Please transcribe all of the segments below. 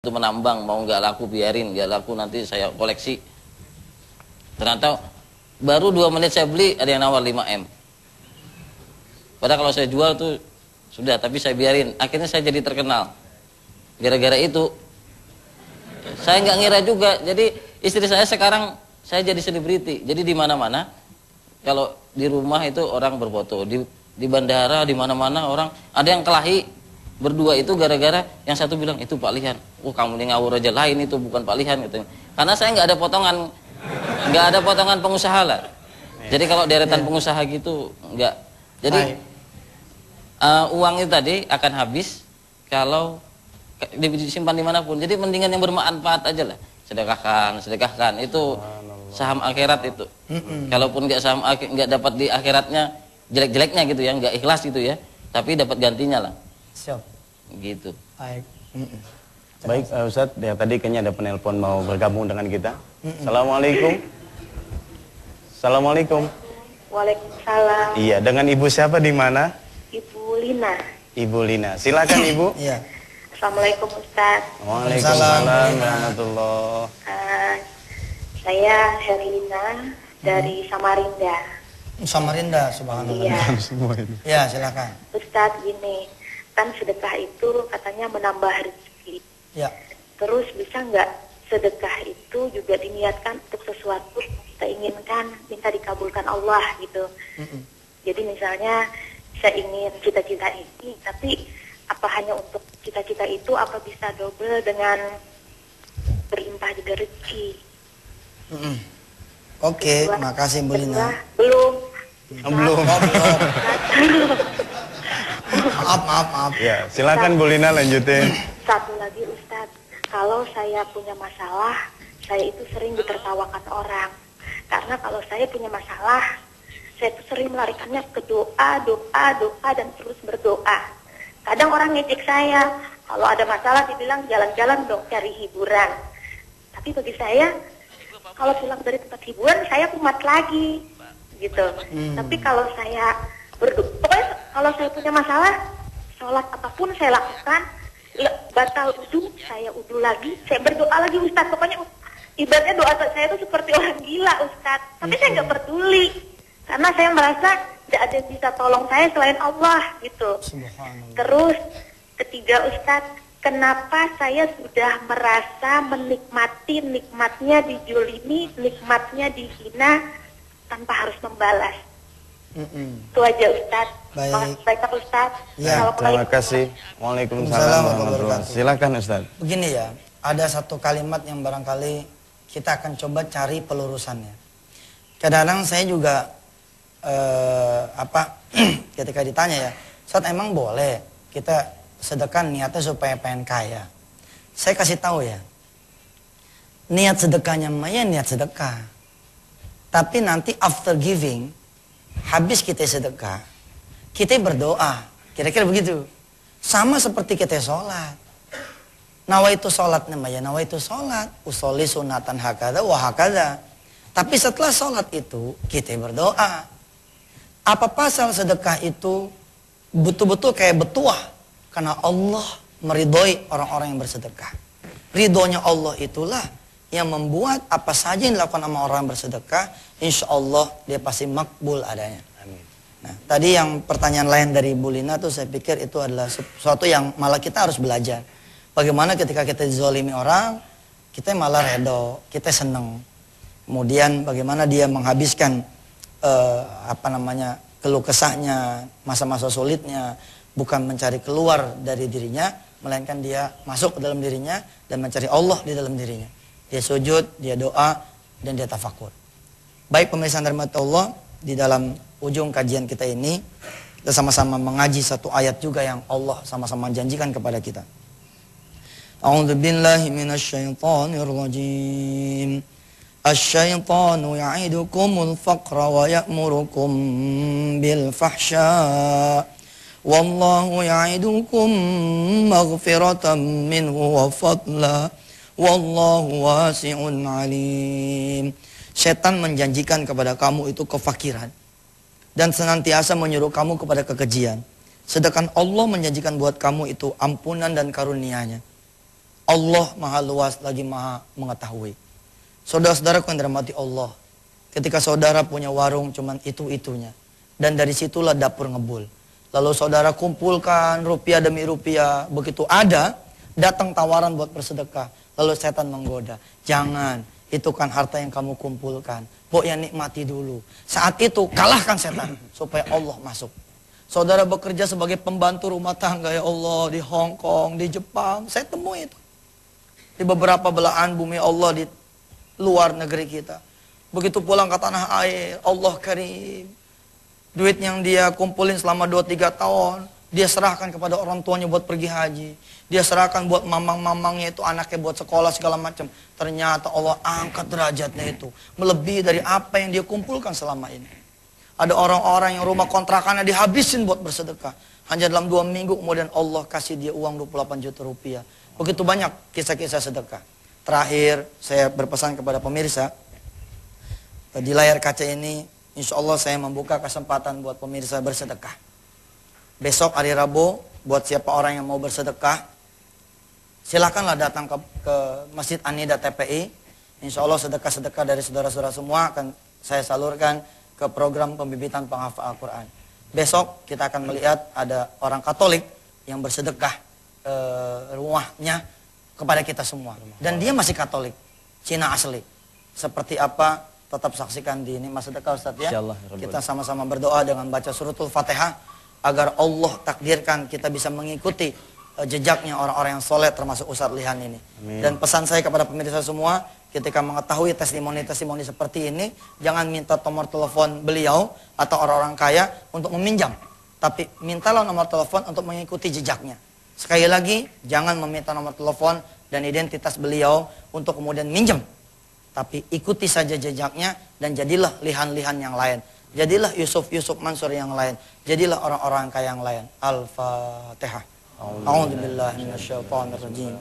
itu menambang, mau nggak laku biarin, nggak laku nanti saya koleksi. Ternyata baru 2 menit saya beli ada yang nawar 5M. Padahal kalau saya jual tuh sudah, tapi saya biarin. Akhirnya saya jadi terkenal. Gara-gara itu saya nggak ngira juga. Jadi istri saya sekarang saya jadi selebriti. Jadi di mana-mana kalau di rumah itu orang berfoto, di bandara, di mana-mana orang ada yang kelahi. Berdua itu gara-gara yang satu bilang itu Pak Lihan, kamu ini ngawur aja, lain itu bukan Pak Lihan gitu. Karena saya nggak ada potongan pengusaha lah. Jadi kalau deretan pengusaha gitu nggak. Jadi uang itu tadi akan habis kalau disimpan dimanapun. Jadi mendingan yang bermanfaat aja lah. Sedekahkan itu saham akhirat itu. Kalaupun nggak dapat di akhiratnya jelek-jeleknya gitu ya, nggak ikhlas gitu ya, tapi dapat gantinya lah. Siap. Gitu. Baik. Baik, Ustadz, ya tadi kayaknya ada penelpon mau bergabung dengan kita. Assalamualaikum. Assalamualaikum. Waalaikumsalam. Iya, dengan ibu siapa di mana? Ibu Lina. Ibu Lina. Silakan Ibu. Iya. Assalamualaikum Ustaz. Waalaikumsalam warahmatullah. Saya Herlina dari Samarinda. Samarinda, subhanallah. Iya. Ya, silakan. Ustaz, gini, kan sedekah itu katanya menambah rezeki. Ya. Terus bisa nggak sedekah itu juga diniatkan untuk sesuatu yang kita inginkan, minta dikabulkan Allah gitu. Jadi misalnya saya ingin cita-cita ini, tapi apa hanya untuk cita-cita itu, apa bisa double dengan berlimpah juga rezeki? Oke, makasih Bu Lina. Belum. Belum. Maaf. Ya, silakan Bu Lina lanjutin. Satu lagi Ustadz, kalau saya punya masalah, saya itu sering ditertawakan orang. Karena kalau saya punya masalah, saya itu sering melarikannya ke doa, dan terus berdoa. Kadang orang ngejek saya, kalau ada masalah dibilang jalan-jalan dong cari hiburan. Tapi bagi saya, kalau pulang dari tempat hiburan, saya kumat lagi, gitu. Tapi kalau saya berdoa, pokoknya kalau saya punya masalah, sholat apapun saya lakukan, batal wudu, saya wudu lagi, saya berdoa lagi Ustadz. Pokoknya ibaratnya doa saya itu seperti orang gila Ustadz. Tapi saya nggak peduli, karena saya merasa tidak ada yang bisa tolong saya selain Allah gitu. Terus ketiga Ustadz, kenapa saya sudah merasa menikmati nikmatnya dijolimi, nikmatnya dihina tanpa harus membalas? Itu aja Ustadz. Baik Ustadz. Ya, terima kasih. Waalaikumsalam warahmatullahi wabarakatuh. Silakan Ustadz. Begini ya, ada satu kalimat yang barangkali kita akan coba cari pelurusannya. Kadang-kadang saya juga ketika ditanya ya, Ustadz emang boleh kita sedekah niatnya supaya pengen kaya? Saya kasih tahu ya, niat sedekahnya ya niat sedekah. Tapi nanti after giving, habis kita sedekah, kita berdoa, kira-kira begitu. Sama seperti kita sholat. Nawaitu sholat namanya, nawaitu sholat, usolli sunatan hakada wa hakada. Tapi setelah sholat itu, kita berdoa. Apa pasal sedekah itu betul-betul kayak betuah? Karena Allah meridhoi orang-orang yang bersedekah. Ridhonya Allah itulah yang membuat apa saja yang dilakukan sama orang bersedekah, insya Allah dia pasti makbul adanya. Amin. Nah, tadi yang pertanyaan lain dari Bu Lina tuh saya pikir itu adalah sesuatu yang malah kita harus belajar. Bagaimana ketika kita dizolimi orang, kita malah redo, kita seneng. Kemudian bagaimana dia menghabiskan keluh kesahnya, masa-masa sulitnya, bukan mencari keluar dari dirinya, melainkan dia masuk ke dalam dirinya dan mencari Allah di dalam dirinya. Dia sujud, dia doa, dan dia tafakur. Baik pemirsa dan rahmat Allah, di dalam ujung kajian kita ini, kita sama-sama mengaji satu ayat juga yang Allah sama-sama janjikan kepada kita. A'udzubillahi minasyaitonirrajim. Asyaitanu ya'idukumul faqra wa ya'murukum bil fahsya. Wallahu ya'idukum maghfiratan minhu wa fadla. Wallahu wasi'un alim. Setan menjanjikan kepada kamu itu kefakiran dan senantiasa menyuruh kamu kepada kekejian. Sedangkan Allah menjanjikan buat kamu itu ampunan dan karunia-Nya. Allah maha luas lagi maha mengetahui. Saudara-saudaraku yang dirahmati Allah, ketika saudara punya warung cuman itu-itunya, dan dari situlah dapur ngebul. Lalu saudara kumpulkan rupiah demi rupiah, begitu ada, datang tawaran buat bersedekah. Lalu setan menggoda, jangan, itu kan harta yang kamu kumpulkan. Pokoknya nikmati dulu. Saat itu kalahkan setan, supaya Allah masuk. Saudara bekerja sebagai pembantu rumah tangga, ya Allah, di Hong Kong, di Jepang, saya temui itu. Di beberapa belahan bumi Allah di luar negeri kita. Begitu pulang ke tanah air, Allah karim. Duit yang dia kumpulin selama 2-3 tahun, dia serahkan kepada orang tuanya buat pergi haji. Dia serahkan buat mamang-mamangnya itu, anaknya buat sekolah segala macam. Ternyata Allah angkat derajatnya itu, melebihi dari apa yang dia kumpulkan selama ini. Ada orang-orang yang rumah kontrakannya dihabisin buat bersedekah. Hanya dalam 2 minggu kemudian Allah kasih dia uang 28 juta rupiah. Begitu banyak kisah-kisah sedekah. Terakhir saya berpesan kepada pemirsa, di layar kaca ini insya Allah saya membuka kesempatan buat pemirsa bersedekah. Besok hari Rabu, buat siapa orang yang mau bersedekah, silakanlah datang ke Masjid An-Nida TPI. Insya Allah sedekah-sedekah dari saudara-saudara semua akan saya salurkan ke program pembibitan penghafal Al-Quran. Besok kita akan melihat ada orang Katolik yang bersedekah rumahnya kepada kita semua. Dan dia masih Katolik, Cina asli. Seperti apa, tetap saksikan di Nikmat Sedekah Ustaz ya. Kita sama-sama berdoa dengan baca suratul Fatihah, agar Allah takdirkan kita bisa mengikuti jejaknya orang-orang yang soleh termasuk Ustaz Lihan ini. Amin. Dan pesan saya kepada pemirsa semua, ketika mengetahui testimoni-testimoni seperti ini, jangan minta nomor telepon beliau atau orang-orang kaya untuk meminjam. Tapi mintalah nomor telepon untuk mengikuti jejaknya. Sekali lagi, jangan meminta nomor telepon dan identitas beliau untuk kemudian minjam. Tapi ikuti saja jejaknya dan jadilah lihan-lihan yang lain. Jadilah Yusuf Mansur yang lain. Jadilah orang-orang kaya yang lain. Al-Fatihah. A'udzubillahi minasyaitonirrajim.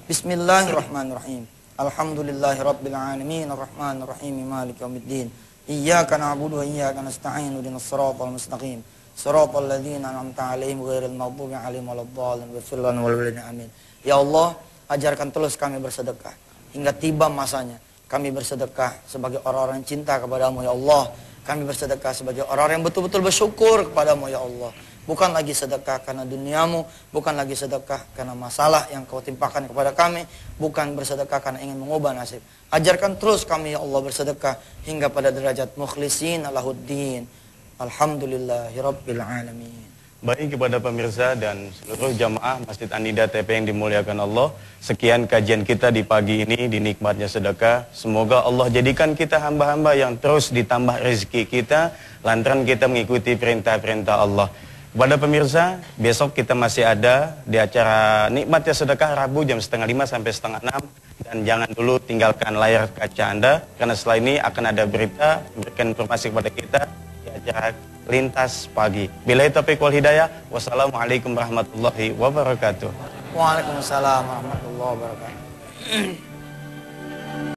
Bismillahirrahmanirrahim. Alhamdulillahirabbil alamin arrahmanir rahim maliki yaumiddin. Iyyaka na'budu wa iyyaka nasta'in ihdinas siratal mustaqim. Siratal ladzina an'amta 'alaihim ghairil maghdubi 'alaihim waladdallin. Ighfir lana wa lana amin. Ya Allah, ajarkan terus kami bersedekah hingga tiba masanya. Kami bersedekah sebagai orang-orang yang cinta kepadamu ya Allah. Kami bersedekah sebagai orang-orang yang betul-betul bersyukur kepadamu ya Allah. Bukan lagi sedekah karena duniamu, bukan lagi sedekah karena masalah yang kau timpakan kepada kami, bukan bersedekah karena ingin mengubah nasib. Ajarkan terus kami ya Allah bersedekah hingga pada derajat mukhlisin lahuddin. Alhamdulillahirabbil alamin. Baik kepada pemirsa dan seluruh jamaah Masjid An-Nida TP yang dimuliakan Allah, sekian kajian kita di pagi ini di Nikmatnya Sedekah. Semoga Allah jadikan kita hamba-hamba yang terus ditambah rezeki kita lantaran kita mengikuti perintah-perintah Allah. Kepada pemirsa, besok kita masih ada di acara Nikmatnya Sedekah Rabu jam 5:30 sampai 5:30. Dan jangan dulu tinggalkan layar kaca Anda, karena setelah ini akan ada berita memberikan informasi kepada kita di acara Lintas Pagi. Billahi taufiq wal hidayah. Wassalamualaikum warahmatullahi wabarakatuh. Waalaikumsalam warahmatullahi wabarakatuh.